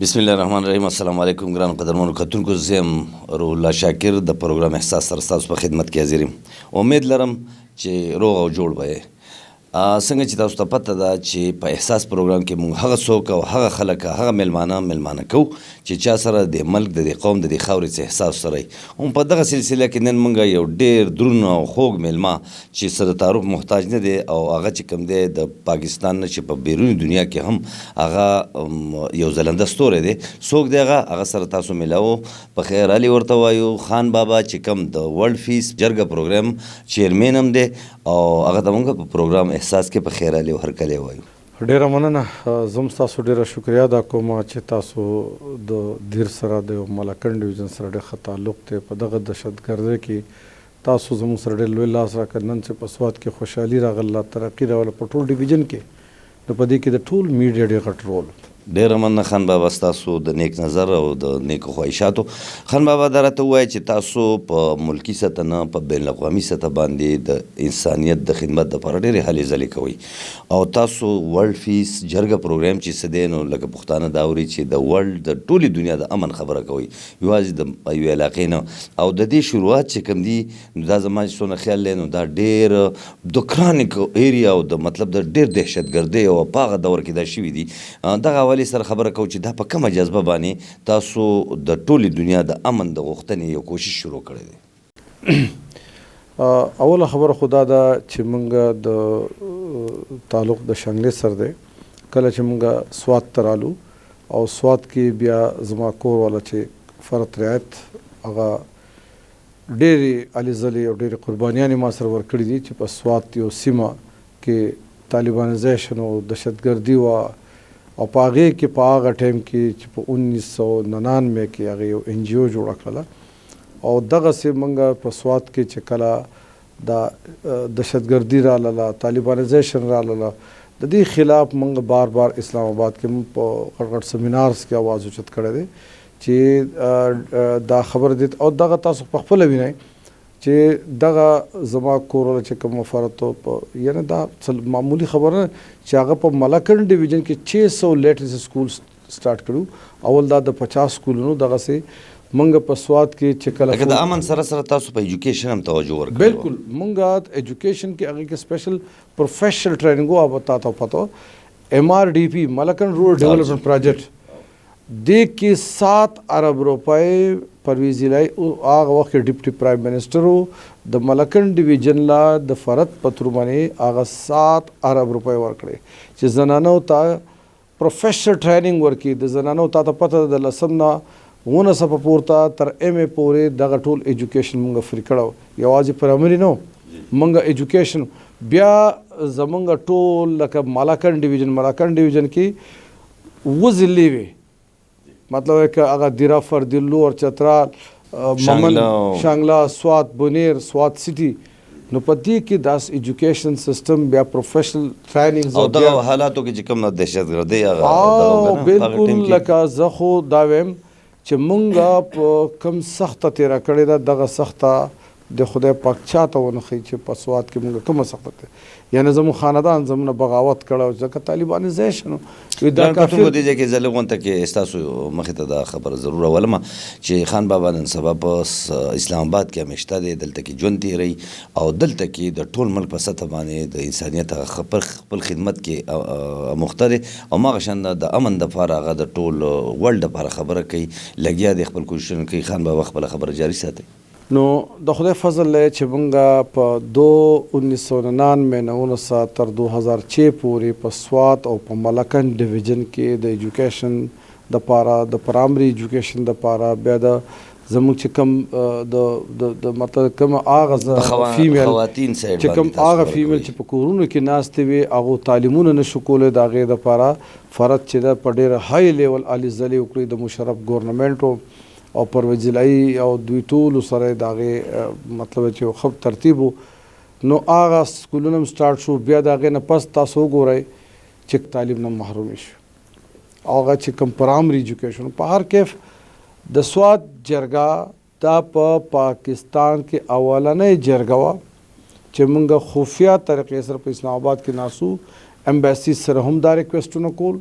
بسم الله الرحمن الرحیم. السلام علیکم ګران قدرمنو کتونکو، زه یم روح الله شاکر د پروګرام احساس سره ستاسو په خدمت کې حاضر یم. امید لرم چې روغ او جوړ به یې. څنګه چې تاسو ته پته ده چې په احساس پروګرام کې موږ هغه څوک او هغه خلک هغه میلمانه کوو چې چا سره د ملک د دې قوم د دې خاورې څه احساس سره وي. هم په دغه سلسله کې نن موږ یو ډېر دروند او خوږ میلمه چې سره تعارف محتاج نه دی او هغه چې کوم دی د پاکستان نه چې په بیروني دنیا کې هم هغه یو ځلنده ستوری دی. څوک دی هغه سره تاسو میلاو. په خیر علي ورته وایو، خان بابا چې کوم د ورلډ فیس جرګه پروګرام چیرمین هم دی او هغه ته موږ په پروګرام احساس کې په خیر علي هرکلی وایو. ډیره مننه. زم تاسو ډیره شکریا ادا کوم چې تاسو د دیر سره د ملکن ډیویژن سره ډېر ښه تعلق دی. په دغه دهشتګردۍ کې تاسو زموږ سره ډېر لوی لاس راکړ. نن چې په سوات کې خوشحالي راغله، ترقي راغله په ټول ډیویژن کې، نو په دې کې د ټول میډیا ډېر غټ رول. ډېره مننه خان بابا ستاسو د نیک نظر او د نیکو خواهشاتو. خان بابا دا راته ووایه چې تاسو په ملکي سطح نه په بین الاقوامي سطح باندې د انسانیت د خدمت دپاره ډېرې هلې ځلې کوئ او تاسو ورلډ فیس جرګه پروګرام چې څه دی نو لکه پښتانه دا اوري چې د ورلډ د ټولې دنیا د امن خبره کوئ، یوازې د یوې علاقې نه. او د دې شروعات چې کوم دي نو دا زما چې څونه خیال دی نو دا ډېر د کرانیک ایریا او د مطلب د ډېر دهشتګردۍ او په هغه دور کې دا شوي دي. دغه حوالې سره خبره کوو چې دا په کومه جذبه باندې تاسو د ټولې دنیا د امن د غوښتنې یو کوشش شروع کړی دی. اوله خبره خو دا ده چې موږ د تعلق د شانګلې سره دی. کله چې موږ سوات ته رالو او سوات کې بیا زما کور والا چې فرت رعایت هغه ډېرې هلې ځلې او ډېرې قربانیانې ما سره ورکړي دي چې په سوات یو سیمه کې طالبانیزیشن او دهشتګردي وه او په هغې کې په هغه ټایم کې چې په 1999 کې هغه یو NGO جوړه کړله او دغسې موږ په سوات کې چې کله دا دهشتګردي راغله، طالبانیزیشن راغله، د دې خلاف موږ بار اسلام آباد کې هم په غټ غټ سیمینارز کې اواز اوچت کړی دی چې دا خبر دی. او دغه تاسو په خپله وینئ چې دغه زما کور چې کوم مفارتو په یعنی دا معمولی خبره نه چې هغه په ملکن ډیویژن کې 600 لیټرس سکول سٹارټ کړو. اول دا د 50 سکولونو دغسې موږ په سوات کې چې کله د امن سره سره تاسو په ایجوکیشن هم توجه ورکړو. بالکل موږ ایجوکیشن کې هغې کې سپیشل پروفیشنل ټریننګ او تا ته پته MRDP ملکن رورل ډیولپمنٹ پروجیکټ دې کې 7 ارب روپۍ پرویز الهی هغه وخت کې ډیپټي پرایم منسټر و د ملکن ډیویژن لا د فرد پترو باندې هغه 7 ارب روپۍ ورکړي چې زنانو ته پروفیشنل ټریننګ ورکړي. د زنانو ته پته د لسم نه 19 پورته تر MA پورې دغه ټول ایجوکیشن موږ فری کړو. یوازې پرایمري نه موږ ایجوکیشن بیا زمونږ ټول لکه ملکن ډیویژن کې وزلې وي، مطلب که هغه دیره فردلو اور چترال شانګلا سوات بونیر سوات سیټي نو په دې کې داس ایجوکیشن سیستم بیا پروفیشنل ټریننګز او دغه حالاتو کې چې کوم دهشتګردۍ هغه بالکل لکه زه خو دا ویم چې مونږ په کوم سخته تېره کړې ده دغه سخته د خدای پاک چاته ونه ښیي چې په سوات کې مونږ کومه سخته کړې. یعنی زموږ خاندان زمونه بغاوت کړی ځکه طالبانیزیشن دا کافي دی چې زه لږ غونته کې ستاسو مخې ته دا خبره ضرور اولمه چې خان بابا نن سبا په اسلام آباد کې همیشته دی، دلته کې ژوند تېروي او دلته کې د ټول ملک په سطح باندې د انسانیت هغه خپل خدمت کې مخته دی او هماغه شان د امن دپاره هغه د ټول ورلډ دپاره خبره کوي، لګیا دی خپل کوششونه کوي. خان بابا خپله خبره جاري ساتي. نو د خدای فضل دی چې موږ په 1999 تر 2006 پورې په سوات او په ملکن ډیویژن کې د ایجوکیشن دپاره د پرایمري ایجوکیشن دپاره بیا د زموږ چې کوم د مطلب کوم هغه فیمیل خواتین چې کوم هغه فیمیل چې په کورونو کې ناستې وي هغو تعلیمونه نشو کولی د هغې دپاره فرد چې ده په ډېره های لیول هلې ځلې وکړي د مشرف ګورنمنټ او پرویز الهی او دوی ټولو سره د هغې مطلب چې ښه ترتیب و نو هغه سکولونه هم سټارټ شو. بیا د هغې نه پس تاسو وګورئ چې تعلیم نه محرومې شو. هغه چې کوم پرایمري ایجوکیشن په هر کیف د سوات جرګه دا په پاکستان کې اولنۍ جرګه وه چې موږ خفیه طریقې سره په اسلام آباد کې ناسو، امبیسي سره هم دا ریکویسټونه کول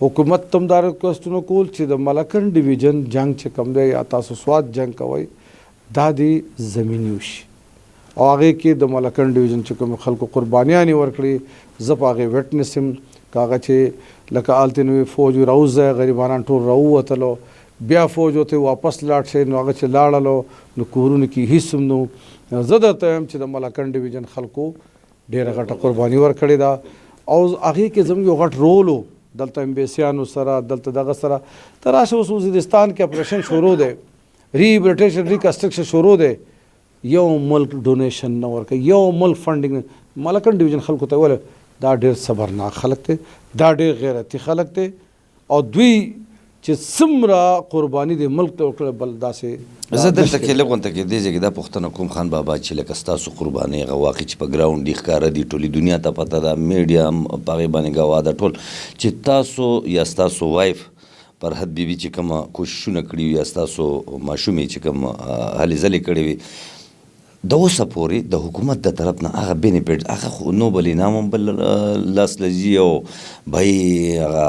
حکومت تم دا ریکویسټونه کول چې د ملکن ډیویژن جنگ چې کوم دی یا تاسو سوات جنگ کوئ دا د زمیني وشي او هغې کې د ملکن ډیویژن چې کوم خلکو قربانیانې ورکړي زه په هغې ویټنس یم که هغه چې لکه هلته نو فوج راوځه غریبانان ټول راووتلو بیا فوج ورته واپس لاړ شي نو هغه چې لاړلو نو کورونو کې هیڅ هم نو زه درته وایم چې د ملکن ډیویژن خلکو ډېره غټه قرباني ورکړې ده او هغې کې زموږ یو غټ رول و دلته امبیسیانو سره دلته دغه سره ته راشه اوس وزیرستان کې اپریشن شروع دی ریهبلیټیشن ریکنسټرکشن شروع دی یو ملک ډونیشن نه ورکوي یو ملک فنډینګ نه ملکن ډیویژن خلکو ته ویل دا ډېر صبرناک خلک دی دا ډېر غیرتي خلک دی او دوی چې څومره قرباني د ملک ته وکړه بل داسې زه دلته کې لږ غونته کې دې ځای کې دا پوښتنه کوم خان بابا چې لکه ستاسو قربانۍ هغه واقع چې په ګراونډ یې ښکاره دي ټولې دنیا ته پته ده میډیا هم په هغې باندې ګواه ده ټول چې تاسو یا ستاسو وایف فرحت بیبي چې کومه کوششونه کړي وي یا ستاسو ماشومې چې کوم هلې ځلې کړې وي د اوسه پورې د حکومت د طرف نه هغه بینیفټ هغه خو نوبل انعام هم بل لاس لځي او بهی هغه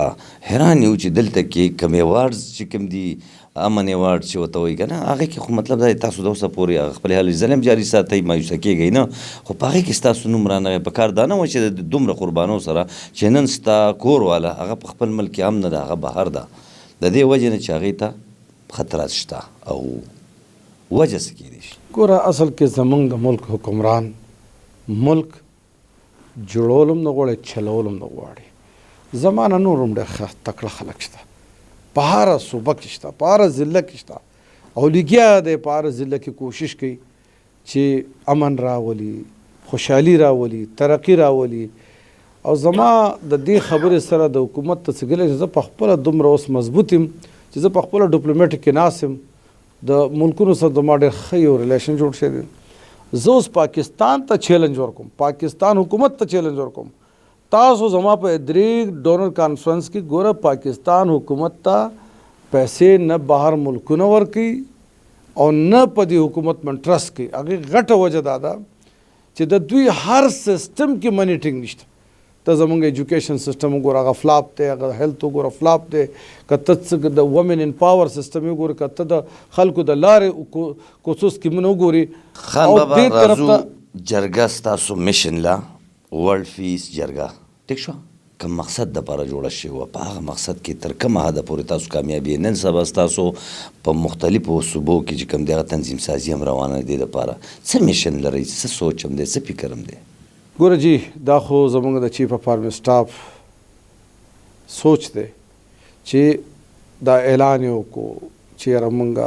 حیران یو چې دلته کې کوم ایوارډز چې کوم دي امن ایوارډ چې ورته وایي که نه هغې کې خو مطلب دا دی تاسو د اوسه پورې هغه خپلې هلې ځلې هم جاري ساتئ مایوسه کېږئ نه خو په هغې کې ستاسو نوم رانغی په کار دا نه وه چې د دومره قربانو سره چې نن ستا کور والا هغه په خپل ملک هم نه ده هغه بهر ده د دې وجې نه چې هغې ته خطرات شته او وجه څه کېدی شي ګوره اصل کې زمونږ د ملک حکمران ملک جوړول هم نه غواړي چلول هم نه غواړي زما نه نور هم ډېر تکړه خلک شته په هره صوبه کې شته په هره ضلع کې شته او لګیا دی په هره ضلع کې کوشش کوي چې امن راولي خوشحالي راولي ترقي راولي او زما د دې خبرې سره د حکومت ته څه ګیله چې زه په خپله دومره اوس مضبوط یم چې زه په خپله ډیپلومیټک کې ناست یم د ملکونو سره زما ډېر ښه یو ریلیشن جوړ شوی دی زه اوس پاکستان ته چیلنج ورکوم پاکستان حکومت ته چیلنج ورکوم تاسو زما په درې ډونر کانفرنس کې ګوره پاکستان حکومت ته پیسې نه بهر ملکونه ورکوي او نه په دې حکومت من ټرسټ کوي هغې غټه وجه دا ده چې د دوی هر سیسټم کې منیټینګ نشته ته زمونږ ایجوکیشن سیسټم وګوره هغه فلاپ دی هغه هیلث وګوره فلاپ دی که ته د وومن ان پاور سیسټم وګورې که ته د خلکو د لارې کوڅو سکیمونه وګورې خان بابا راځو جرګه ستاسو میشن لا ورلډ پیس جرګه ټیک شو کوم مقصد دپاره جوړه شوې وه په هغه مقصد کې تر کومه حده پورې تاسو کامیابي نن سبا ستاسو په مختلفو صوبو کې چې کوم دی هغه تنظیم سازي هم روانه دی دپاره څه میشن لرئ څه سوچ هم دی څه فکر هم دی ګوره جی دا خو زمونږ د چیف اف آرمی سټاف سوچ دی چې دا اعلان یې وکړو چې یاره مونږ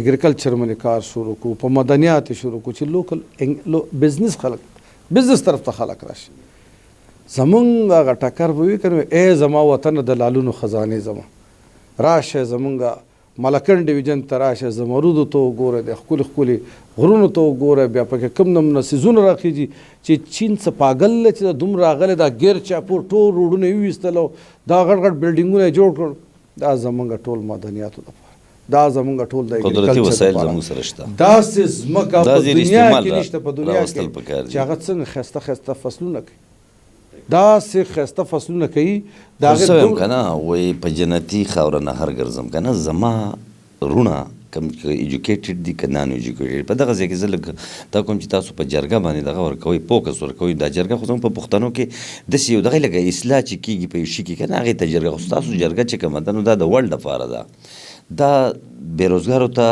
اګریکلچر باندې کار شروع کړو په مدنیات یې شروع کړو چې لوکل بزنس خلک بزنس طرف ته خلک راشي زمونږ هغه ټکر به وي که نه ای زما وطن د لالونو خزانې زما راشه زمونږ ملکن ډیویژن ته راشه زمرودو ته وګوره د ښکلي ښکلي غرونو ته وګوره بیا پکې کوم نمونه څیزونه راخیږي چې چین څه پاګل دی چې دا دومره راغلی دا ګیر چاپور ټول روډونه یې وویستل او دا غټ غټ بلډینګونه یې جوړ کړل دا زمونږ ټول مدنیاتو دپاره دا زمونږ ټول د قدرتي وسایل زموږ سره شته داسې ځمکه په دنیا کې نشته په دنیا راوستل پکار کې دي چې هغه څنګه ښایسته ښایسته فصلونه کوي داسې ښایسته فصلونه کوي د خو څه هغې ویم که نه وایي په جنتي خاوره نه هر ګرځم که نه زما رونه کم ایجوکیټډ دي که نان ایجوکیټډ په دغه ځای کې زه لږ دا کوم چې تاسو په جرګه باندې دغه ورکوئ فوکس ورکوئ دا جرګه خو زموږ په پښتنو کې داسې یو دغه لکه اصلاح چې کېږي په یو شي کې که نه هغې ته جرګه خو ستاسو جرګه چې کومه ده نو دا د ورلډ لپاره ده دا بېروزګارو ته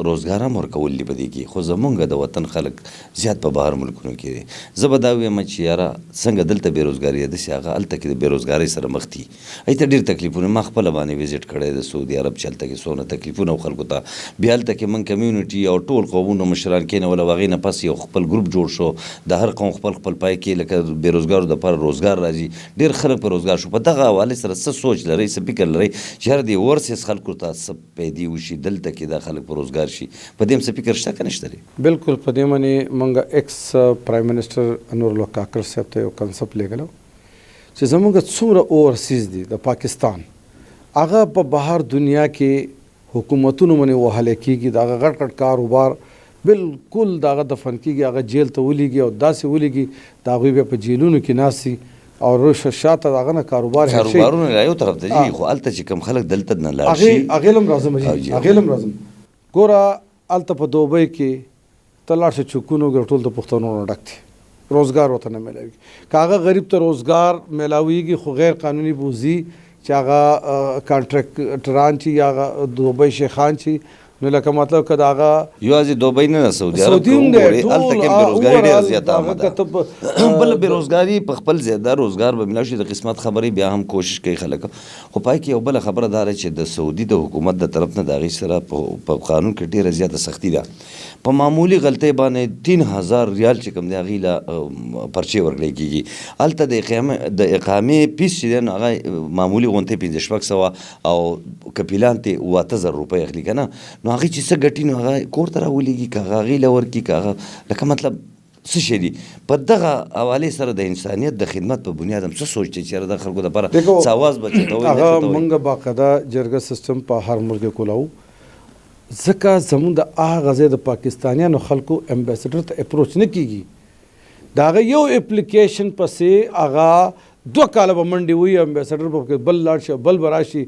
روزګار هم ورکول دي په دې کې خو زمونږ د وطن خلک زیات په بهر ملکونو کې دي زه به دا ویم چې یاره څنګه دلته بېروزګاري ده داسې هغه هلته کې د بېروزګارۍ سره مخ دي هلته ډېر تکلیفونه ما خپله باندې وزټ کړی د سعودي عرب چې هلته کې څونه تکلیفونه و خلکو ته بیا هلته کې موږ کمیونټي او ټول قومونو مشران کېنول او هغې نه پس یو خپل ګروپ جوړ شو د هر قوم خپل پای کې لکه بېروزګارو دپاره روزګار راځي ډېر خلک په روزګار شو په دغه حوالې سره څه سوچ لرئ څه فکر لرئ چې هر دې ورسیز خلکو ته څه پیدې وشي دلته کې دا خلک په روزګار شي په دې فکر شته که نشته دی بالکل په دې باندې موږ ایکس پرایم منسټر انور الله کاکړ صاحب ته یو کنسپټ لیږلی چې زموږ څومره اوورسیز دي د پاکستان هغه په بهر دنیا کې حکومتونو باندې وهلی کېږي د هغه غټ غټ کاروبار بالکل د هغه دفن کېږي هغه جیل ته ولیږي او داسې ولیږي د هغوی بیا په جیلونو کې ناست او شاته دغه نه کاروبارونه لا یو طرف ته جي خو الته چې کم خلک دلته نه لاړ شي هغه لم راځم جی هغه لم راځم ګوره الته په دوبۍ کې تلاړ شي چکونو ګټول د پښتنو نه ډکته روزګار وته نه ملوي کاغه غریب ته روزګار ملاويږي خو غیر قانوني بوزي چې هغه کانټراکټران چې یا دوبۍ شیخان چې نو لکه مطلب که د هغه یوازې دوبۍ نه سعودي عرب کې هلته کې بېروزګاري ډېره زیاته عامه ده بله بېروزګاري په خپل ځای ده روزګار به میلاو شي د قسمت خبرې بیا هم کوشش کوي خلک خو پای کې یو بله خبره دا ده چې د سعودي د حکومت د طرف نه د هغې سره په قانون کې ډېره زیاته سختي ده په معمولي غلطۍ باندې 3000 ریال چې کوم دی هغې له پرچې ورکړی کېږي هلته د اقامې پیس چې دی نو هغه معمولي غونتی 1500 او کپیلان ته 8000 روپۍ اخلي که نه نو هغې چې څه ګټي نو هغه کور ته راولېږي که هغه هغې له ورکړي که هغه لکه مطلب څه شی دي په دغه حوالې سره د انسانیت د خدمت په بنیاد هم څه سوچ دی چې یاره د خلکو دپاره څه اواز به چټوئ هغه موږ باقاعده جرګه سیستم په هر ملک کولاو ځکه زموږ د هغه ځای د پاکستانیانو خلکو امبیسډر ته اپروچ نه کیږي د هغه یو اپلیکیشن پسې هغه 2 کاله به منډې وي امبیسډر به بل لاړ شي بل به راشي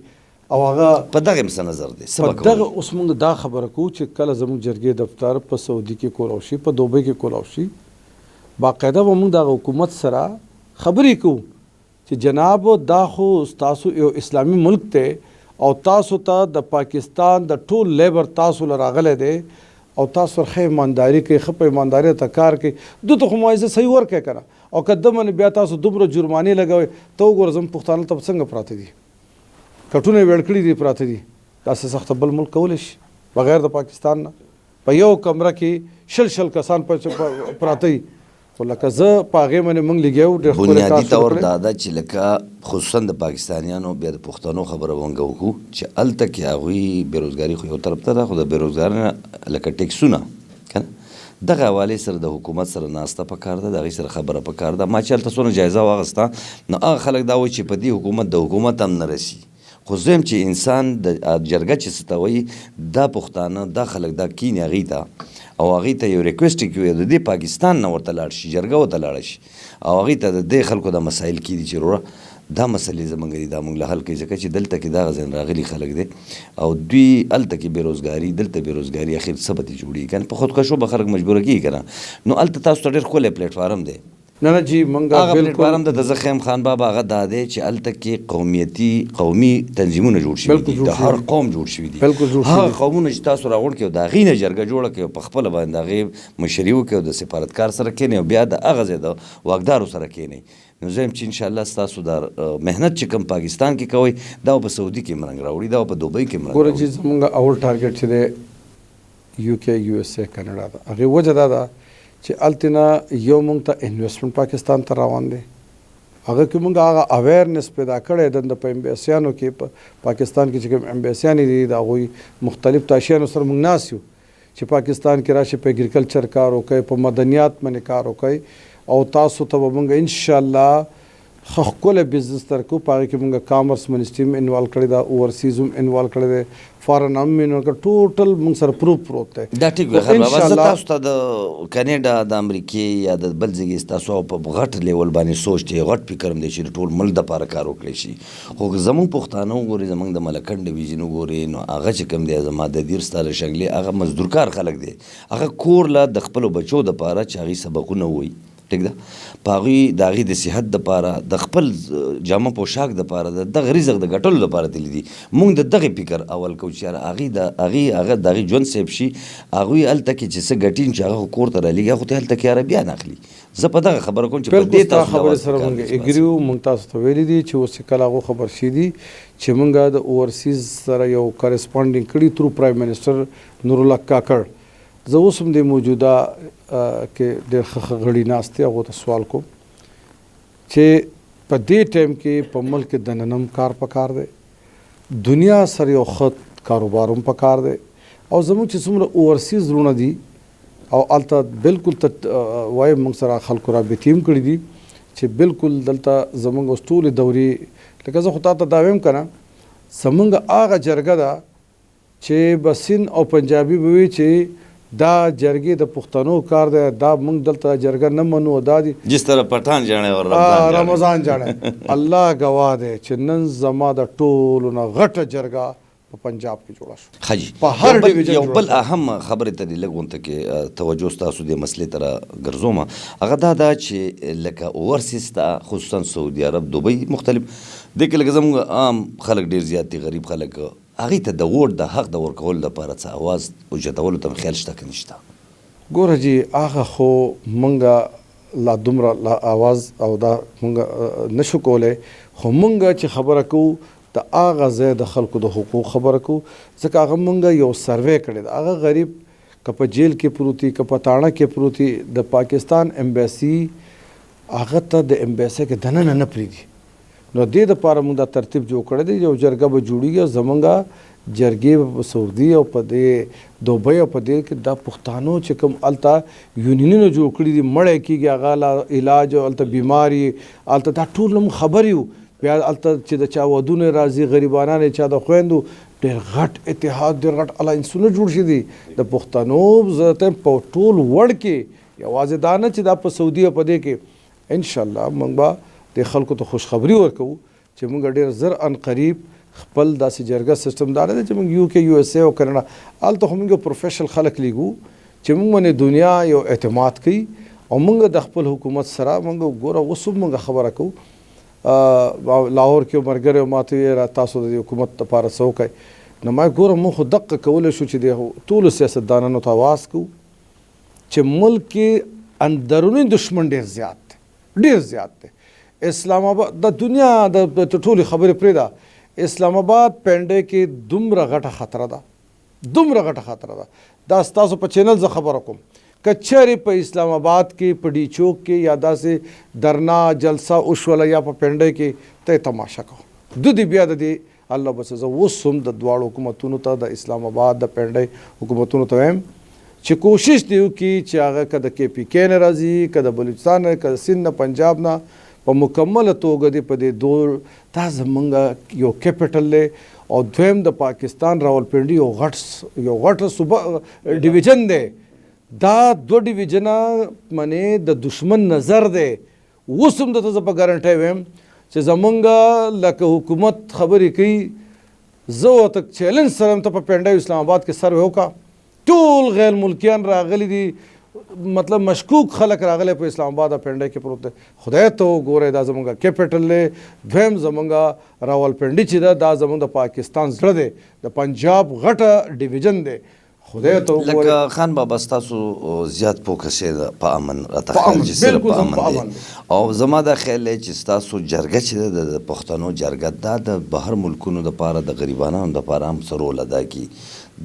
او هغه په دغه څه نظر دی په دغه اوس موږ دا خبره کوو چې کله زموږ جرګې دفتر په سعودي کې کولاو شي په دوبۍ کې کولاو شي باقاعده به موږ د حکومت سره خبرې کوو چې جناب دا خو تاسو یو اسلامي ملک دی او تاسو ته د پاکستان د ټول لیبر تاسو له راغلی دی او تاسو ښه ایمانداري کوي ښه په ایمانداري ته کار کوي دوی ته خو معاوضه صحیح ورکوي که نه او که ده باندې بیا تاسو دومره جرمانې لګوئ ته وګوره زموږ پښتانه ته څنګه پراته دي کټونه یې ویړ کړي دي پراته دي داسې سخته بل ملک کولی شي بغیر د پاکستان نه په یو کمره کې شل کسان پراته وي خو لکه زه په هغې باندې موږ لګیا وو ډېر بنیادي طور دا ده چې لکه خصوصا د پاکستانیانو بیا د پښتنو خبره به موږ وکړو چې هلته کې هغوی بېروزګاري خو یو طرف ته ده خو د بېروزګارۍ نه لکه ټیکسونه که نه دغه حوالې سره د حکومت سره ناسته پکار ده د هغې سره خبره پکار ده ما چې هلته څونه جایزه واخیسته نو هغه خلک دا وایي چې په دې حکومت د حکومت هم نه رسي خو زه چې انسان د جرګه چې څه ته وایي دا پښتانه دا خلک دا کینې هغې ته او هغې ته یو ریکویسټ یې کوي د دې پاکستان نه ورته لاړ شي جرګه ورته لاړه شي او هغې ته د دې خلکو دا مسایل کېدي چې وروره دا مسلې زموږ دي دا موږ له حل کوي ځکه چې دلته کې دغه ځای راغلي خلک دی او دوی هلته کې بېروزګاري دلته بېروزګاري اخر څه به دې جوړېږي که نه په خودکشو به خلک مجبوره کېږي که نه نو هلته تاسو ته ډېر ښکلی پلیټفارم دی نه نه جی منګه هغه پلیټفارم د زه خیم خان بابا هغه دا دی چې هلته کې قومي تنظیمونه جوړ شوي دي د هر قوم جوړ شوي دي هغه قومونه چې تاسو راغونډ کړئ د هغې نه جرګه جوړه کړئ په خپله باندې د هغې مشري وکړئ او د سفارتکار سره کښېنئ او بیا د هغه ځای د واکدارو سره کښېنئ نو زه یم چې انشاءالله ستاسو دا محنت چې کوم پاکستان کې کوئ دا په سعودي کې مرنګ راوړي دا په دوبۍ کې مرنګ ګوره چې زموږ اول ټارګټ چې دی یو کې یو اس اے کاناډا ده هغې وجه دا ده چې هلته نه یو موږ ته انویسټمنټ پاکستان ته روان دی هغه کې موږ هغه اویرنس پیدا کړی دنده په امبیسیانو کې په پاکستان کې چې کوم امبیسیانې دي د هغوی مختلف تاشیانو سره موږ ناست یو چې پاکستان کې راشي په اګریکلچر کار وکړئ په مدنیات باندې کار وکړئ او تاسو ته به موږ انشاءالله ښه ښکلی بزنس درکو په هغې کې موږ کامرس منسټري هم انوالو کړی ده اوورسیز هم انوالو کړی دی فارن هم انوالو کړی ټوټل موږ سره پروت دی دا ټیک وي خیر بابا زه تاسو ته د کاناډا د امریکې یا د بل ځای ستاسو په غټ لیول باندې سوچ دی غټ فکر هم دی چې د ټول ملک دپاره کار وکړی شي خو زموږ پښتانه وګورئ زموږ د ملکنډ ډویژن وګورئ نو هغه چې کوم دی زما د دیر ستا له شنګلې هغه مزدورکار خلک دی هغه کور له د خپلو بچو دپاره چې هغې سبقونه ووایي ټیک ده په هغوی د هغې د صحت دپاره د خپل جامه پوشاک دپاره د دغه رزق د ګټلو دپاره تللي دي موږ د دغې فکر اول کوو چې هغه د هغې ژوند صحیح شي هغوی هلته کې چې څه ګټي چې هغه خو کور ته رالېږي هغه خو ته هلته کې عربیان اخلي زه په دغه خبره کوم چې په دې تاسو خبرې سره موږ اګري وو موږ تاسو ته ویلي دي چې اوس چې کله هغو خبر شي دي چې موږ د اوورسیز سره یو کرسپانډینګ کړي تھرو پرایم منسټر نورالله کاکړ زه اوس هم د موجوده کې ډېر ښه غړي ناست دی هغو ته سوال کوم چې په دې ټایم کې په ملک کې دننه هم کار پکار دی دنیا سره یو ښه کاروبار هم پکار دی او زموږ چې څومره اوورسیز زړونه دي او هلته بالکل وایم موږ سره خلکو رابطې هم کړي دي چې بالکل دلته زموږ اوس ټولې دورې لکه زه خو تا ته دا وایم که نه زموږ هغه جرګه ده چې به سند او پنجابي به وي چې دا جرګې د پښتنو کار دی، دا موږ دلته جرګه نه منو. دا دی جس طرح پټان جانے اور رمضان جانے. الله گواه دی چې نن زما د ټولو نه غټه جرګه په پنجاب کې جوړه شو. حاجی په هر ډیویژن یو بل اهم خبرې ته لګونته کې توجه ستاسو د مسلې تر ګرځوم هغه دا چې لکه اورسیس ته خصوصا سعودي عرب دوبۍ مختلف د کې لکه زموږ عام خلک ډیر زیات دي، غریب خلک هغې ته د ووټ د حق د ورکولو لپاره څه اواز اوچتولو ته خیال شته که نشته؟ ګوره جي هغه خو مونږه لا دومره لا اواز او دا مونږ نشو کولی، خو مونږ چې خبره کوو د هغه ځای د خلکو د حقوق خبره کوو، ځکه هغه مونږ یو سروې کړی دی. هغه غریب که په جیل کې پروتي که په تاڼه کې پروتي، د پاکستان امبیسي هغه ته د امبیسي کې دننه نه پرېږدي. نو دې دپاره مونږ دا ترتیب جوړ کړی دی، یو جرګه به جوړېږي او زمونږ جرګې په سعودي او په دې دوبۍ او په دې کې دا پښتانو چې کوم هلته یونینونه جوړ کړي دي، مړی کېږي هغه لا علاج او هلته بیماري هلته دا ټول موږ خبر یو. بیا هلته چې د چا ودونه راځي، غریبانان چا د خویندو، ډېر غټ اتحاد ډېر غټ الاینسونه جوړ شي دي د پښتنو ذاته په ټول وړ کې. یوازې دا نه چې دا په سعودي او په دې کې انشاءالله موږ به د خلکو ته خوشخبري ورکوو چې موږ ډېر زر ان قریب خپل داسې جرګه سیستم دا نه دی چې موږ یو کې یو اس اے او کاناډا، هلته خو موږ پروفیشنل خلک لیږو چې موږ باندې دنیا یو اعتماد کوي او موږ د خپل حکومت سره موږ ګوره اوس هم موږ خبره کوو. لاهور کې ملګری ماته ویل تاسو د حکومت لپاره څه وکئ، نو ما ګوره موږ خو دقه کولی شو چې د ټولو سیاستدانانو ته آواز کوو چې ملک کې اندرونی دشمن ډېر زیات دی، ډېر زیات دی. اسلام آباد د دنیا د ټولې خبرې پرېږده، اسلام آباد پنډۍ کې دومره غټه خطره ده، دومره غټه خطره ده. دا ستاسو په چینل زه خبره کوم، که چېرې په اسلام آباد کې په ډي چوک کې یا داسې درنا جلسه وشوله یا په پنډۍ کې ته یې تماشه کوه. دې بیا د دې الله بس زه اوس هم د دواړو حکومتونو ته د اسلام آباد د پنډۍ حکومتونو ته وایم چې کوشش دې وکړي چې هغه که د کې پي کې نه راځي، که د بلوچستان نه، که د سند نه، پنجاب نه، په مکمله توګه دې په دې دور دا زمونږ یو کیپټل دی او دویم د پاکستان راولپنډي یو غټ صوبه ډیویژن دی. دا دو ډیویژنه منې د دشمن نظر دی. اوس هم درته زه په ګارنټۍ وایم چې زمونږ لکه حکومت خبرې کوي، زه ورته چیلنج سره ته په پنډۍ اسلام آباد کې سروې وکړه، ټول غیر ملکیان راغلي دي، مطلب مشکوک خلک راغلی په اسلام آباد او پنډۍ کې پروت دی. خدای ته وګورئ دا زمونږ کیپټل دی. دویم زمونږ راولپنډي چې ده دا زمونږ د پاکستان زړه دی، د پنجاب غټه ډیویژن دی. خدای ته وګورئ. لکه خان بابا ستاسو زیات فوکس یې په امن راته خیال چې صرف په امن دی، او زما دا خیال دی چې ستاسو جرګه چې ده د پښتنو جرګه دا د بهر ملکونو دپاره د غریبانو دپاره هم څه رول ادا کړي.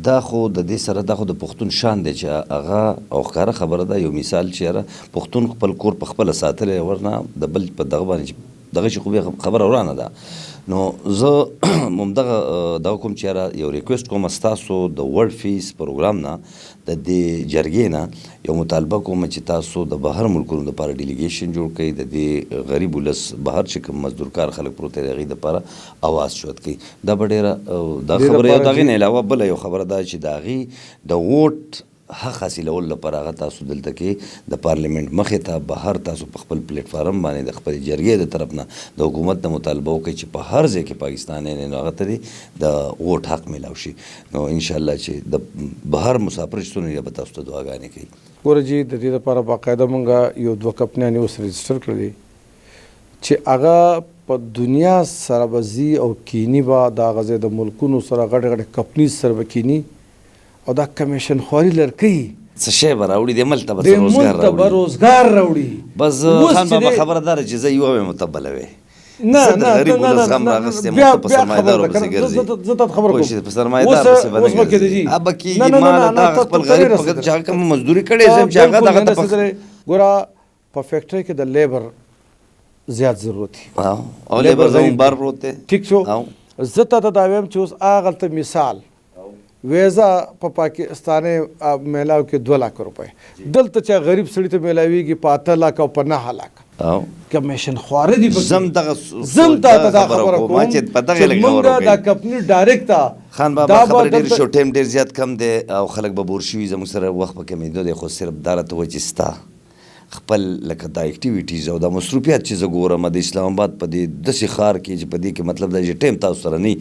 دا خو د دې سره دا خو د پښتون شان دی چې هغه او ښکاره خبره ده، یو مثال چې یاره پښتون خپل کور په خپله ساتلی، ورنه د بل په دغه باندې دغه شي خو بیا خبره ورانه ده. نو زه همدغه دغه کوم چې یاره یو ریکویسټ کوم ستاسو د ورلډ فیس پروګرام نه د دې جرګې نه یو مطالبه کوم چې تاسو د بهر ملکونو دپاره ډیلیګیشن جوړ کړئ، د دې غریب ولس بهر چې کوم مزدورکار خلک پروت دی هغې دپاره اواز چوت کړئ. دا به ډېره دا خبره یو د هغې نه علاوه بله یو خبره ده چې د هغې د ووټ حق حاصلولو لپاره هغه تاسو دلته کې د پارلیمنت مخې ته بهر تاسو په خپل پلیټفارم باندې د خپلې جرګې د طرف نه د حکومت نه مطالبه وکړئ چې په هر ځای کې پاکستانیان نو هغه ته د ووټ حق میلاو شي. نو انشاءالله چې د بهر مسافر چې څونه به تاسو ته دعاګانې کوي. ګوره جي د دې لپاره باقاعده مونږ یو 2 کمپنیانې اوس رجسټر کړلي چې هغه په دنیا سره به ځي او کینی به د هغه ځای د ملکونو سره غټې غټې کمپنیز سره به کینی او دا کمیشن خواري لرکوي. څه شی به راوړي د ملک ته به روزګار راوړي. بس خان بابا خبره داره چې زه یوه ویم ته بله وې. نه نه نه په سرمایه‌دارو پسې ګرځي. زه ته خبره کوم په سرمایه‌دار پسې باندې ګرځي. اب کې مال دا خپل غریب په چا کوم مزدوري کړي زم چې هغه دغه ته ګوره په فیکټری کې د لیبر زیات ضرورت دی او لیبر زمون بار پروت دی. ټیک شو. زه ته دا وایم چې اوس هغه ته مثال ویزا په پاکستان میلاو کې 2 لک روپۍ دلته چې غریب سړي ته میلاویږي په 8 لک او په 9 لک او کمیشن خواره دي زم دا خبره کوم چې په دغه لګ موږ دا کمپنی ډایرکټ خان بابا خبر ډیر شو ټیم ډیر زیات کم دی او خلک به بور شوي زموږ سره وخت په کمیدو دی خو صرف دا راته وایي چې ستا خپل لکه دا اکټیویټیز او دا مصروفیات چې زه ګورم د اسلام آباد په دې داسې ښار کې چې په دې کې مطلب دا چې ټیم تاسو سره نه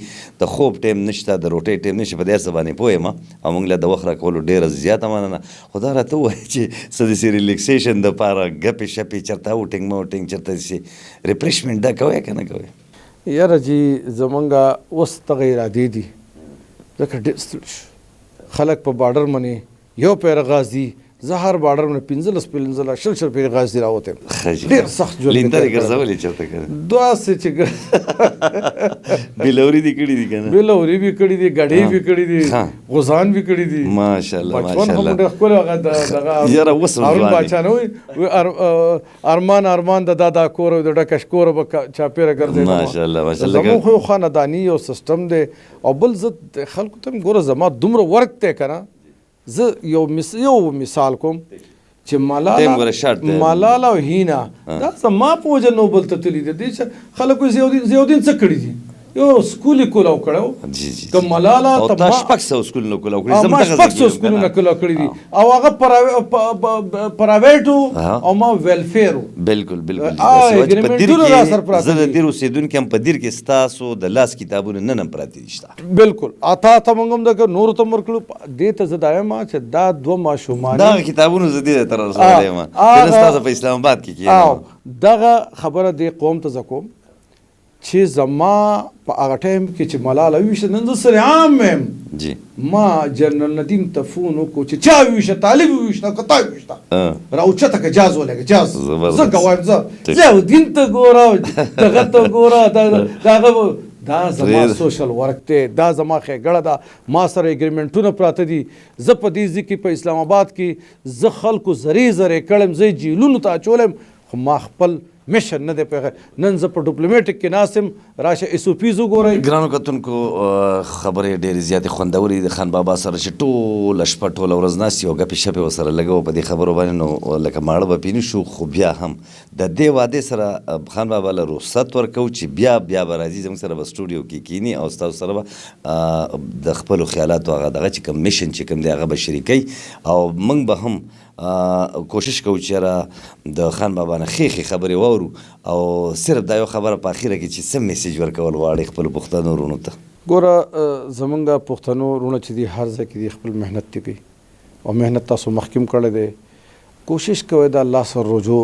د خوب ټیم نشته د روټۍ ټیم نشته په دې هر څه باندې پوه یم او موږ له د وخت راکولو ډېره زیاته مننه خو دا راته ووایي چې څه داسې ریلیکسیشن دپاره ګپې شپې چېرته اوټینګ موټینګ چېرته داسې ریفریشمنټ دا کوئ که نه کوئ یاره جي زمونږ اوس دغه ارادې دي ځکه ډېر ستړي شو خلک په بارډر منې یو پیر غازي زه هر بارډر نه 15 شل پیر غازي راوتم ډېر سخت ژوند لیندرې ګرځولې چېرته کړې داسې چې بېلوري دې کړي دي که نه بېلوري بې کړي دي ګډۍ بې کړي دي غوزان بې کړي دي ماشاءالله بچپن هم ډېر ښکلی هغه یاره اوس هارون باچا نه وایي ارمان د دا کور د ډکش کور به چاپېره ګرځېدم ماشاءالله زموږ خو خانداني یو سیسټم دی او بل زه خلکو ته ګوره زما دومره ورک دی که نه زه یو مثال کوم چې ملاله او هینا دا زما په وجه نو بل ته تللی دی دې چې خلکو ضیاءالدین څه کړي دي یو سکول یې کولاو کړی که ملاله تا شپږ سوه سکولونه کولاو کړي ما شپږ سوه سکولونه کولاو کړي دي او هغه پرایویټ او ما ویلفیر بالکل زه د دیر اوسېدونکي هم په دیر کې ستاسو د لاس کتابونه نن هم پراته دي شته بالکل اتا ته موږ هم دغه نورو ته هم ورکړو دې ته زه دا یم چې دا 2 ماشومان دغه کتابونه زه دې ته رسولی یم زه ستاسو په اسلام آباد کې کښېنم دغه خبره دې قوم ته زه کوم چې زما په هغه ټایم کې چې ملاله وویشته نن زه سره عام یم جی ما جنرال ندیم ته فون وکړو چې چا وویشته طالب وویشته که تا وویشته راوچته که جاز ولګه جاز زه ګوایم زه ضیاءالدین ته ګوره دغه ته ګوره دا زما سوشل ورک دی دا زما ښېګړه ده ما سره اګریمنټونه پراته دي زه په دې ځای کې په اسلام آباد کې زه خلکو زرې زرې کړم زه جیلونو ته اچولم خو ما خپل مشن نه دی پیغه نن زه په ډیپلوماټیک کې ناسم راشه ایس او پیز وګورئ ګرانو کتونکو خبرې ډېرې زیاتې خوندورې د خان بابا سره چې ټوله شپه ټوله ورځ ناست یو ګپې شپې ورسره لګوو په دې خبرو باندې نو لکه ماړه به پې نه شو خو بیا هم د دې وعدې سره خان بابا له رخصت ورکوو چې بیا به راځي زموږ سره به سټوډیو کې کینی او ستاسو سره به د خپلو خیالاتو هغه دغه چې کوم میشن چې کوم دی هغه به شریکوي او موږ به هم کوشش کوو چې یاره د خان بابا نه ښې خبرې واورو او صرف دا یو خبره په اخره کې چې څه میسیج ورکول غواړي خپلو پښتنو وروڼو ته ګوره زمونږ پښتنو وروڼه چې دي هر ځای کې دي خپل محنت دي کوي او محنت تاسو مخکې کړی دی کوشش کوئ د الله سره رجوع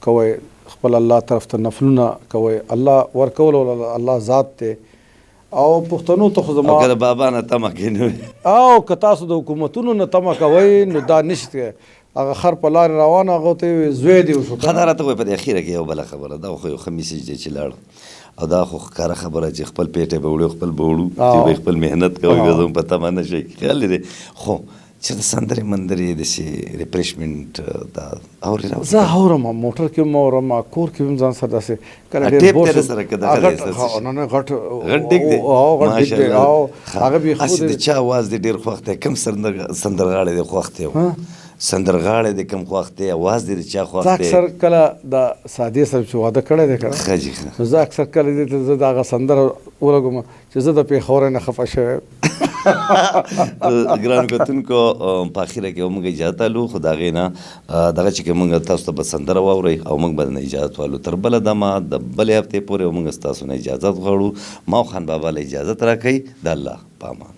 کوئ خپل الله طرف ته نفلونه کوئ الله ورکول الله ذات دی او پښتنو ته خو زما او که د بابا نه تمه کې نه او که تاسو د حکومتونو نه تمه کوئ نو دا نشته هغه خر په لارې روان هغه ته زوی دی وشو ښه دا راته وایي په دې اخیره کې یو بله خبره دا خو یو ښه میسیج دی چې لاړ او دا خو ښکاره خبره چې خپل پیټې به وړو خپل به وړو چې به خپل محنت کوئ بیا زموږ په تمه نه شئ خیال دی خو چې د سندرې مندرې داسې ریفریشمنټ دا اورې زه اورم موټر کې هم اورم کور کې هم ځان سره داسې کله ټیپ ته سره که دغه غټ ډیک دی ماشاءالله هغه به هسې د چا اواز دی ډېر خوښ دی کوم سندرغاړی دی خوښ دی سندرغاړی دی کوم خوښ دی اواز دی د چا خوښ دی اکثر کله د سادې سره چې واده کړی دی که ښه جي ښه نو زه اکثر کله دې ته زه د هغه سندره ولګوم چې زه د پېښور نه خفه شوی ګرانو کتونکو په اخره کې موږ اجازه الو خو د هغې نه دغه چې موږ تاسو ته به سندره واورئ او موږ به نه اجازت والو تر بله دمه د بلې هفتې پورې موږ ستاسو نه اجازت غواړو ما خان بابا له اجازت راکوئ د الله په امان